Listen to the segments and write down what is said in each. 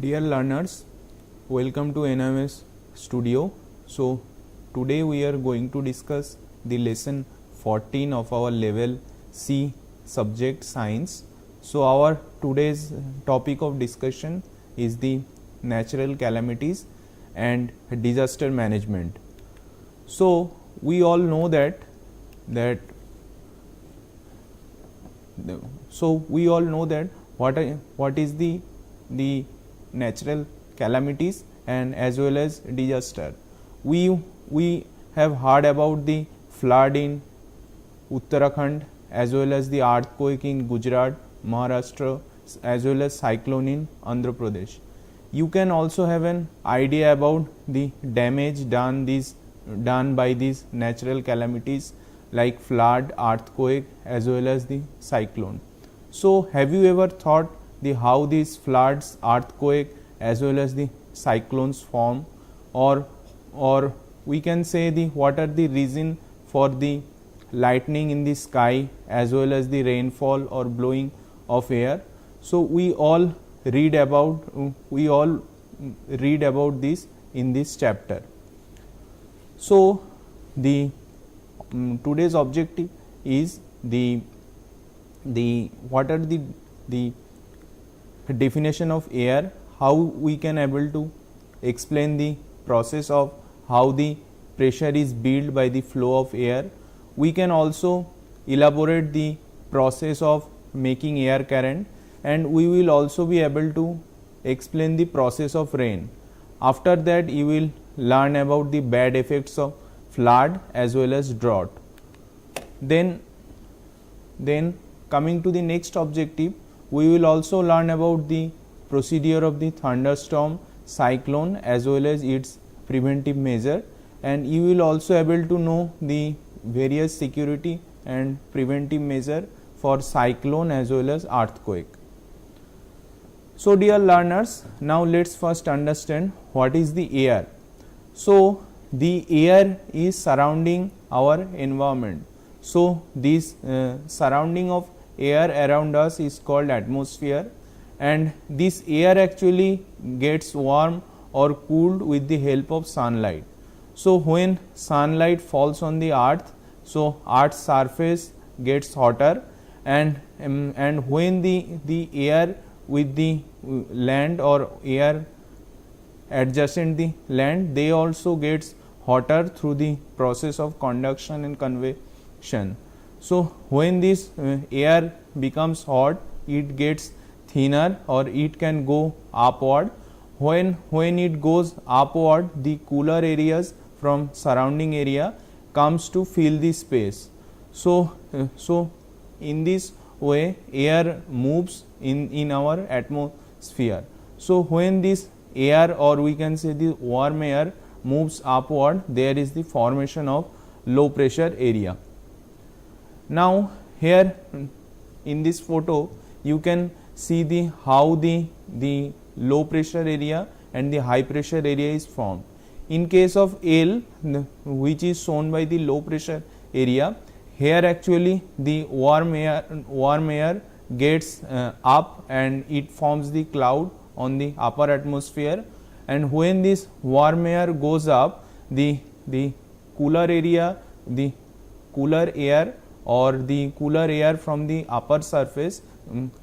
Dear learners, welcome to NMS studio. So today we are going to discuss the lesson 14 of our level C subject science. So our today's topic of discussion is the natural calamities and disaster management. So we all know that what is the natural calamities and as well as disaster. We have heard about the flood in Uttarakhand as well as the earthquake in Gujarat, Maharashtra as well as cyclone in Andhra Pradesh. You can also have an idea about the damage done by these natural calamities like flood, earthquake as well as the cyclone. So have you ever thought how these floods, earthquake as well as the cyclones form, or we can say what are the reason for the lightning in the sky as well as the rainfall or blowing of air. So we all read about this in this chapter. So the today's objective is what are the definition of air, how we can able to explain the process of how the pressure is built by the flow of air. We can also elaborate the process of making air current, and we will also be able to explain the process of rain. After that you will learn about the bad effects of flood as well as drought. Then coming to the next objective, we will also learn about the procedure of the thunderstorm, cyclone as well as its preventive measure, and you will also able to know the various security and preventive measure for cyclone as well as earthquake. So dear learners, now let's first understand what is the air. So the air is surrounding our environment. So this surrounding of air around us is called atmosphere, and this air actually gets warm or cooled with the help of sunlight. So when sunlight falls on the earth, so earth's surface gets hotter, and when the air with the land or air adjacent the land, they also gets hotter through the process of conduction and convection. So when this air becomes hot, it gets thinner or it can go upward. When it goes upward, the cooler areas from surrounding area comes to fill the space. So in this way air moves in our atmosphere. So when this air, or we can say the warm air, moves upward, there is the formation of low pressure area. Now here in this photo you can see how the low pressure area and the high pressure area is formed. In case of L, which is shown by the low pressure area, here actually the warm air gets up and it forms the cloud on the upper atmosphere, and when this warm air goes up, the cooler area, the cooler air or the cooler air from the upper surface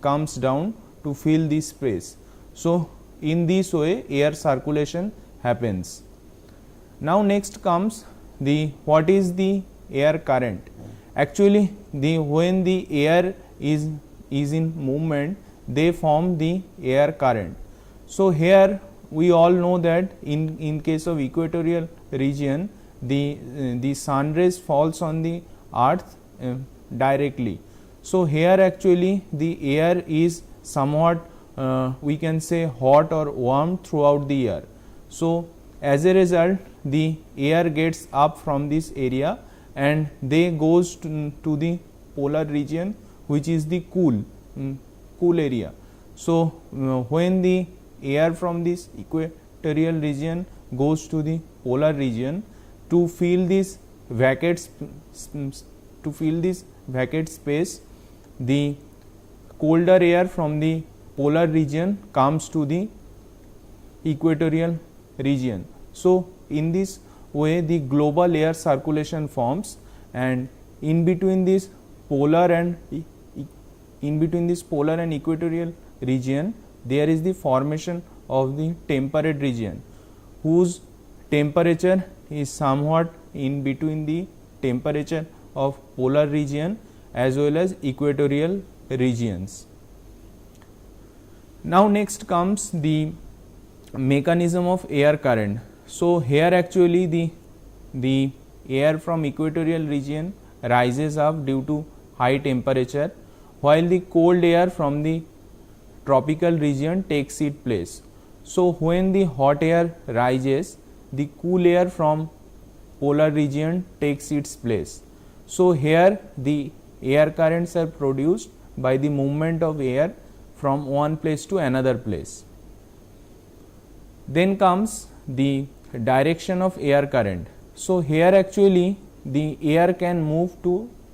comes down to fill this space. So in this way air circulation happens. Now next comes what is the air current. Actually when the air is in movement, they form the air current. So here we all know that in case of equatorial region, the sun rays falls on the earth directly. So here actually the air is somewhat we can say hot or warm throughout the year. So as a result the air gets up from this area and they goes to the polar region, which is the cool area. So when the air from this equatorial region goes to the polar region, to fill this vacant space, the colder air from the polar region comes to the equatorial region. So in this way the global air circulation forms, and in between this polar and equatorial region there is the formation of the temperate region, whose temperature is somewhat in between the temperature of polar region as well as equatorial regions. Now next comes the mechanism of air current. So here actually the air from equatorial region rises up due to high temperature, while the cold air from the tropical region takes its place. So when the hot air rises, the cool air from polar region takes its place. So here the air currents are produced by the movement of air from one place to another place. Then comes the direction of air current. So here actually the air can move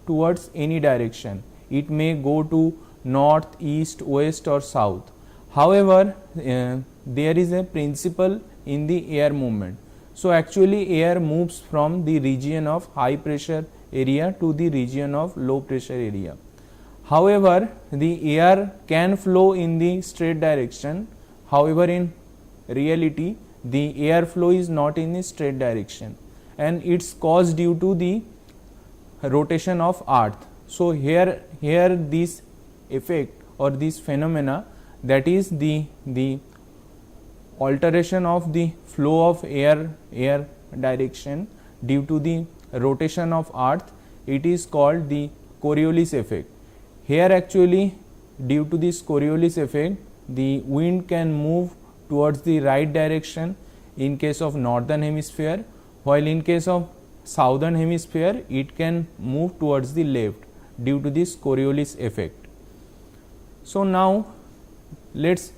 towards any direction. It may go to north, east, west or south. However, there is a principle in the air movement. So actually air moves from the region of high pressure area to the region of low pressure area. However, the air can flow in the straight direction. However, in reality the air flow is not in the straight direction, and it's caused due to the rotation of earth. So here this effect or this phenomena, that is the alteration of the flow of air direction due to the rotation of earth, it is called the Coriolis effect. Here actually due to this Coriolis effect the wind can move towards the right direction in case of northern hemisphere, while in case of southern hemisphere it can move towards the left due to this Coriolis effect. So now let's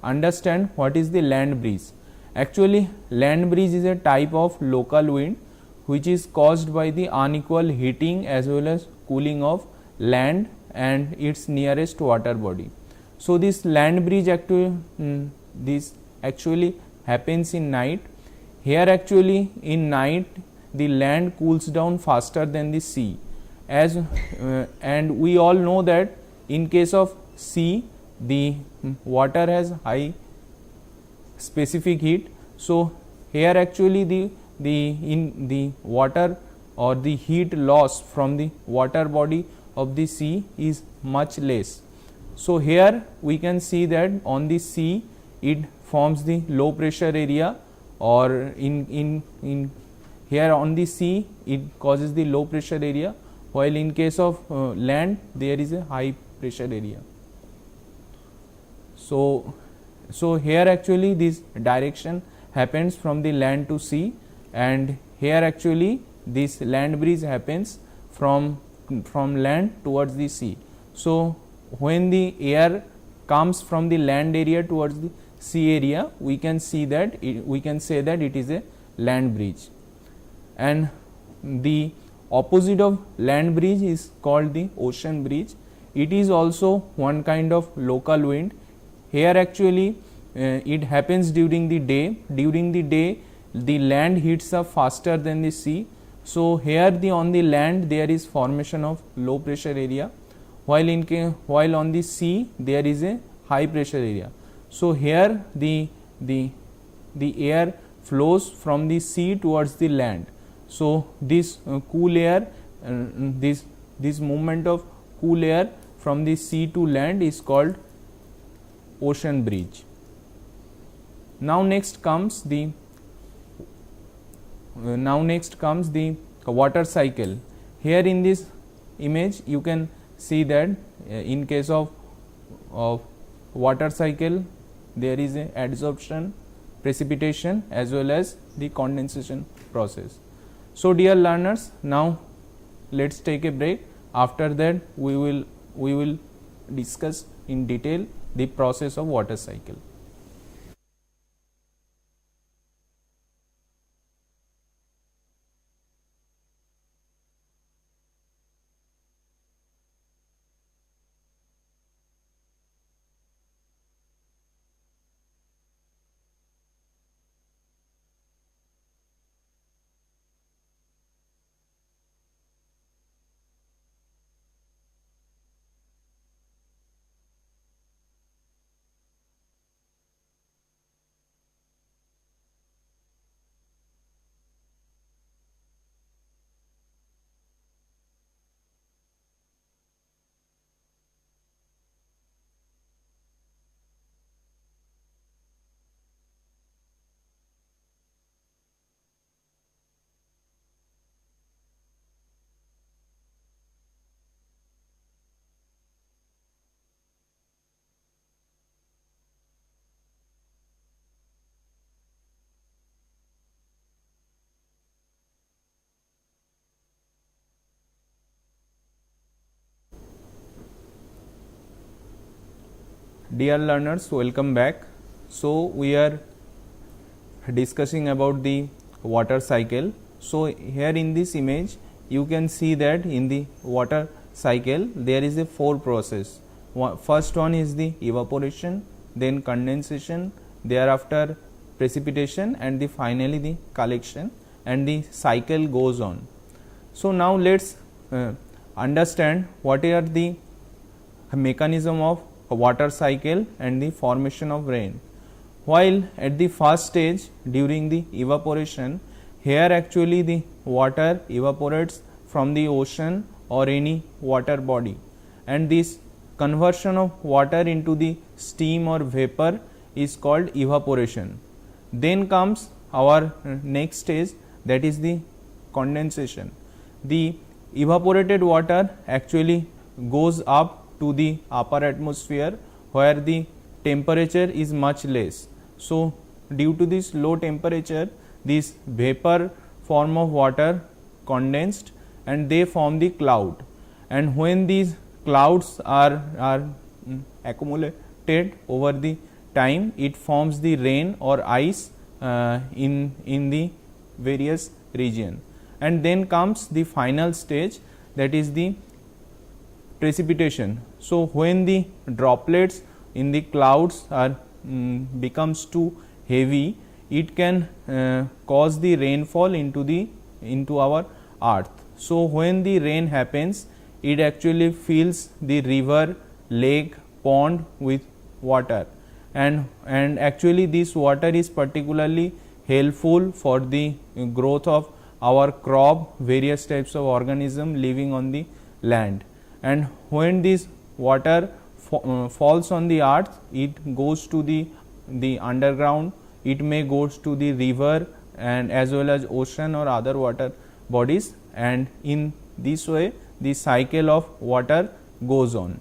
understand what is the land breeze. Actually land breeze is a type of local wind which is caused by the unequal heating as well as cooling of land and its nearest water body. So this land breeze this actually happens in night. Here actually in night the land cools down faster than the sea, as and we all know that in case of sea the water has high specific heat. So here actually the water or the heat loss from the water body of the sea is much less. So here we can see that on the sea it forms the low pressure area, or in here on the sea it causes the low pressure area, while in case of land there is a high pressure area. So here actually this direction happens from the land to sea, and here actually this land breeze happens from land towards the sea. So when the air comes from the land area towards the sea area, we can say that it is a land breeze. And the opposite of land breeze is called the ocean breeze. It is also one kind of local wind. Here actually it happens during the day. During the day the land heats up faster than the sea. So here on the land there is formation of low pressure area, while on the sea there is a high pressure area. So here the air flows from the sea towards the land. So this cool air, this movement of cool air from the sea to land is called ocean breeze. Now next comes the water cycle. Here in this image you can see that in case of water cycle there is a adsorption, precipitation as well as the condensation process. So dear learners, now let us take a break. After that we will discuss in detail the process of water cycle. Dear learners, welcome back. So we are discussing about the water cycle. So here in this image you can see that in the water cycle there is a 4 process. First one is the evaporation, then condensation, thereafter precipitation, and the finally the collection, and the cycle goes on. So now let's understand what are the mechanism of water cycle and the formation of rain. While at the first stage during the evaporation, here actually the water evaporates from the ocean or any water body, and this conversion of water into the steam or vapor is called evaporation. Then comes our next stage, that is the condensation. The evaporated water actually goes up to the upper atmosphere where the temperature is much less. So due to this low temperature, this vapor form of water condensed and they form the cloud, and when these clouds are accumulated over the time, it forms the rain or ice in the various region. And then comes the final stage, that is the precipitation. So when the droplets in the clouds are becomes too heavy, it can cause the rainfall into our earth. So when the rain happens, it actually fills the river, lake, pond with water, and actually this water is particularly helpful for the growth of our crop, various types of organism living on the land. And when this water falls on the earth, it goes to the underground, it may goes to the river and as well as ocean or other water bodies, and in this way the cycle of water goes on.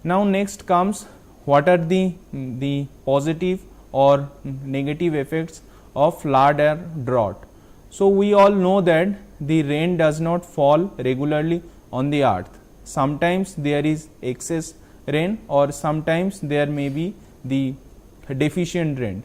Now next comes what are the positive or negative effects of flood or drought. So we all know that the rain does not fall regularly on the earth. Sometimes there is excess rain or sometimes there may be the deficient rain.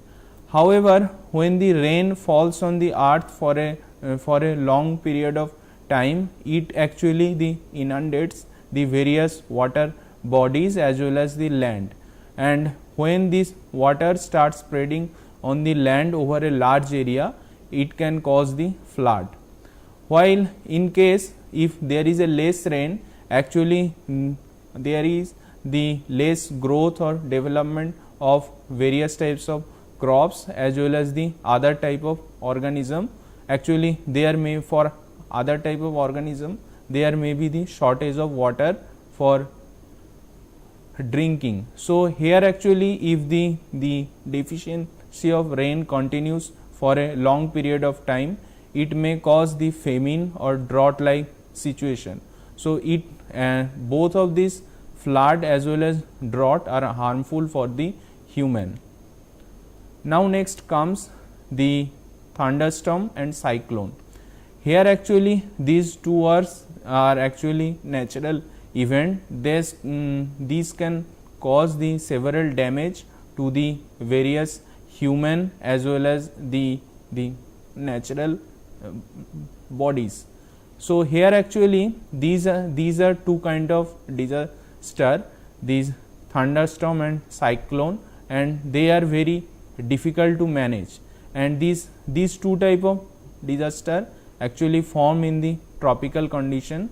However, when the rain falls on the earth for a long period of time, it actually inundates the various water bodies as well as the land, and when this water starts spreading on the land over a large area, it can cause the flood. While in case if there is a less rain, actually there is the less growth or development of various types of crops as well as the other type of organism. Actually there may, for other type of organism, there may be the shortage of water for drinking. So here actually if the deficiency of rain continues for a long period of time, it may cause the famine or drought like situation. So it both of these, flood as well as drought, are harmful for the human. Now next comes the thunderstorm and cyclone. Here actually these two words are actually natural event. These can cause the several damage to the various human as well as the natural bodies. So here actually these are two kind of disaster, these thunderstorm and cyclone, and they are very difficult to manage, and these two type of disaster actually form in the tropical condition.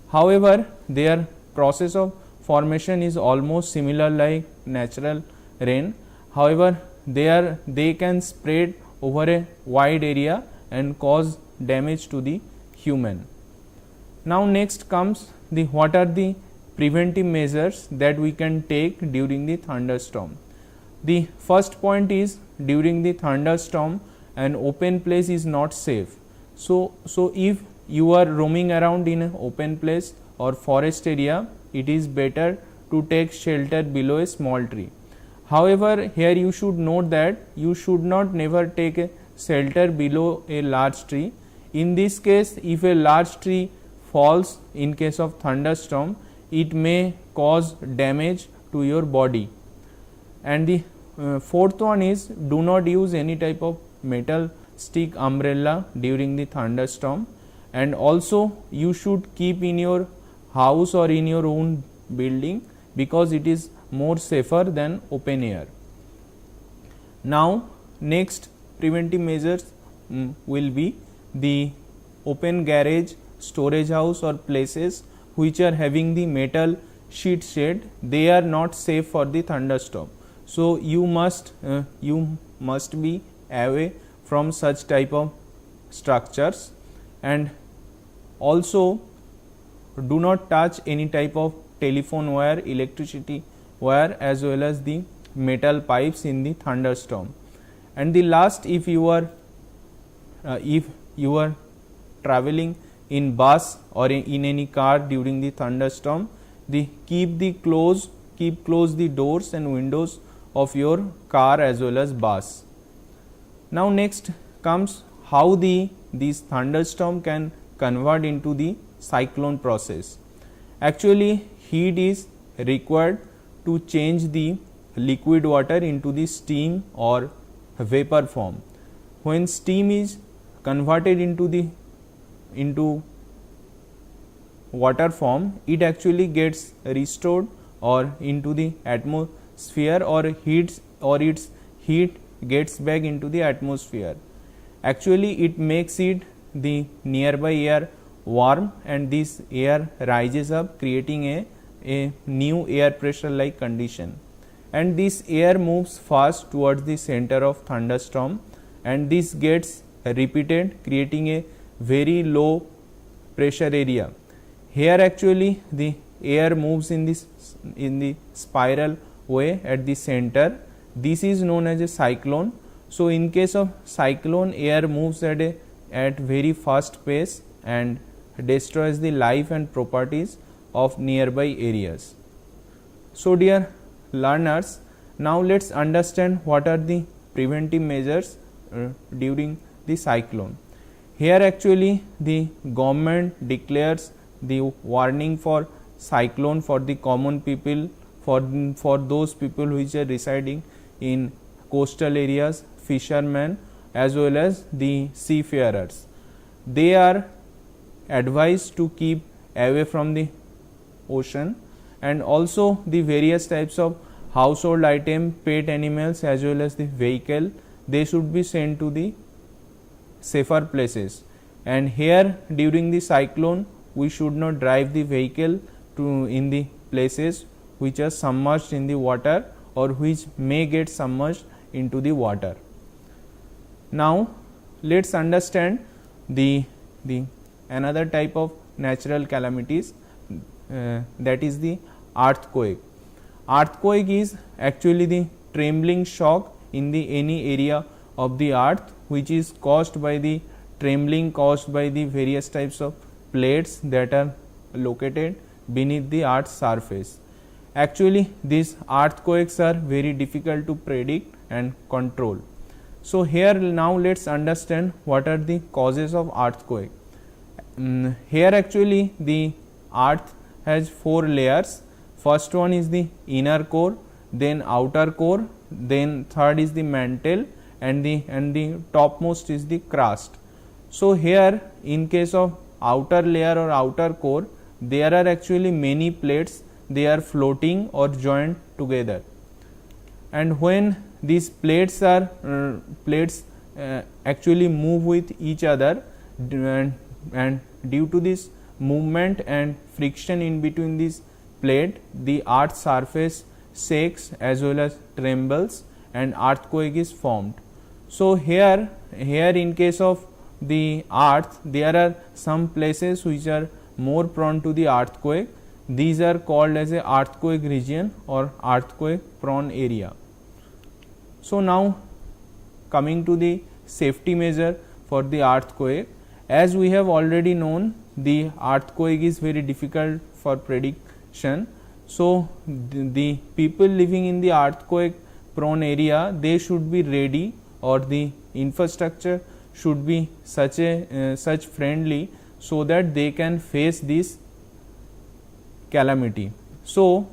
However, their process of formation is almost similar like natural rain. However, they can spread over a wide area and cause damage to the human. Now next comes the what are the preventive measures that we can take during the thunderstorm. The first point is, during the thunderstorm an open place is not safe. So if you are roaming around in an open place or forest area, it is better to take shelter below a small tree. However, here you should note that you should not never take a shelter below a large tree. In this case, if a large tree falls in case of thunderstorm, it may cause damage to your body And the fourth one is, do not use any type of metal stick umbrella during the thunderstorm, and also you should keep in your house or in your own building, because it is more safer than open air. Now next preventive measures will be the open garage, storage house or places which are having the metal sheet shed. They are not safe for the thunderstorm. So you must be away from such type of structures, and also do not touch any type of telephone wire, electricity wire, as well as the metal pipes in the thunderstorm. And the last, if you are traveling in bus or in any car during the thunderstorm, keep close the doors and windows of your car as well as bus. Now next comes how this thunderstorm can convert into the cyclone process. Actually, heat is required to change the liquid water into the steam or vapor form. When steam is converted into water form, it actually gets restored or into the atmosphere, or its heat gets back into the atmosphere. Actually, it makes the nearby air warm, and this air rises up, creating a new air pressure like condition, and this air moves fast towards the center of thunderstorm, and this gets repeated, creating a very low pressure area. Here actually the air moves in the spiral way at the center. This is known as a cyclone. So in case of cyclone, air moves at very fast pace and destroys the life and properties of nearby areas. So dear learners, now let's understand what are the preventive measures during the cyclone. Here actually the government declares the warning for cyclone for the common people, for those people which are residing in coastal areas, fishermen as well as the seafarers. They are advised to keep away from the ocean, and also the various types of household item, pet animals as well as the vehicle, they should be sent to the safer places. And here during the cyclone, we should not drive the vehicle in the places which are submerged in the water or which may get submerged into the water. Now let's understand the another type of natural calamities, that is the earthquake. Earthquake is actually the trembling shock in any area of the earth which is caused by the trembling caused by the various types of plates that are located beneath the earth's surface. Actually, these earthquakes are very difficult to predict and control. So here now let's understand what are the causes of earthquake. Here actually the earth has 4 layers. First one is the inner core, then outer core, then third is the mantle, and the topmost is the crust. So here in case of outer layer or outer core, there are actually many plates, they are floating or joined together, and when these plates actually move with each other, and due to this movement and friction in between this plate, the earth's surface shakes as well as trembles and earthquake is formed. So here in case of the earth, there are some places which are more prone to the earthquake. These are called as a earthquake region or earthquake prone area. So now coming to the safety measure for the earthquake, as we have already known, the earthquake is very difficult for prediction. So the people living in the earthquake prone area, they should be ready, or the infrastructure should be such friendly so that they can face this calamity. So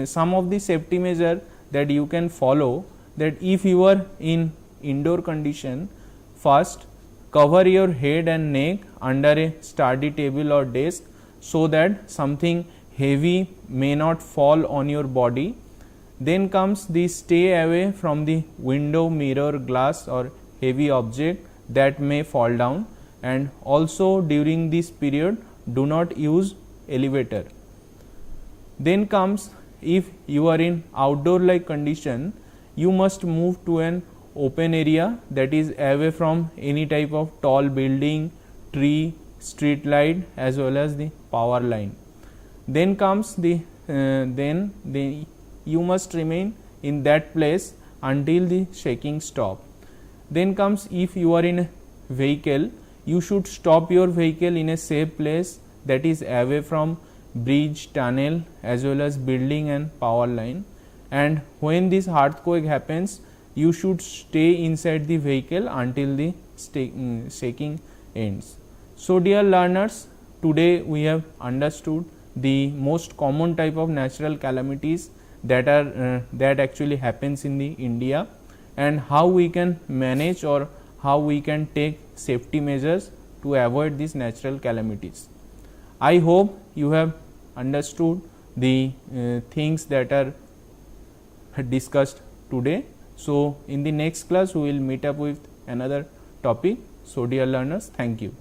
some of the safety measure that you can follow, that if you are in indoor condition, first cover your head and neck under a study table or desk so that something heavy may not fall on your body. Then comes the stay away from the window, mirror, glass or heavy object that may fall down, and also during this period do not use elevator. Then comes, if you are in outdoor like condition, you must move to an open area that is away from any type of tall building, tree, street light as well as the power line. Then comes the you must remain in that place until the shaking stop. Then comes, if you are in a vehicle, you should stop your vehicle in a safe place that is away from bridge, tunnel as well as building and power line. And when this earthquake happens, you should stay inside the vehicle until the shaking ends. So dear learners, today we have understood the most common type of natural calamities that are that actually happens in the India, and how we can manage or how we can take safety measures to avoid these natural calamities. I hope you have understood the things that are discussed today. So in the next class we will meet up with another topic. So dear learners, thank you.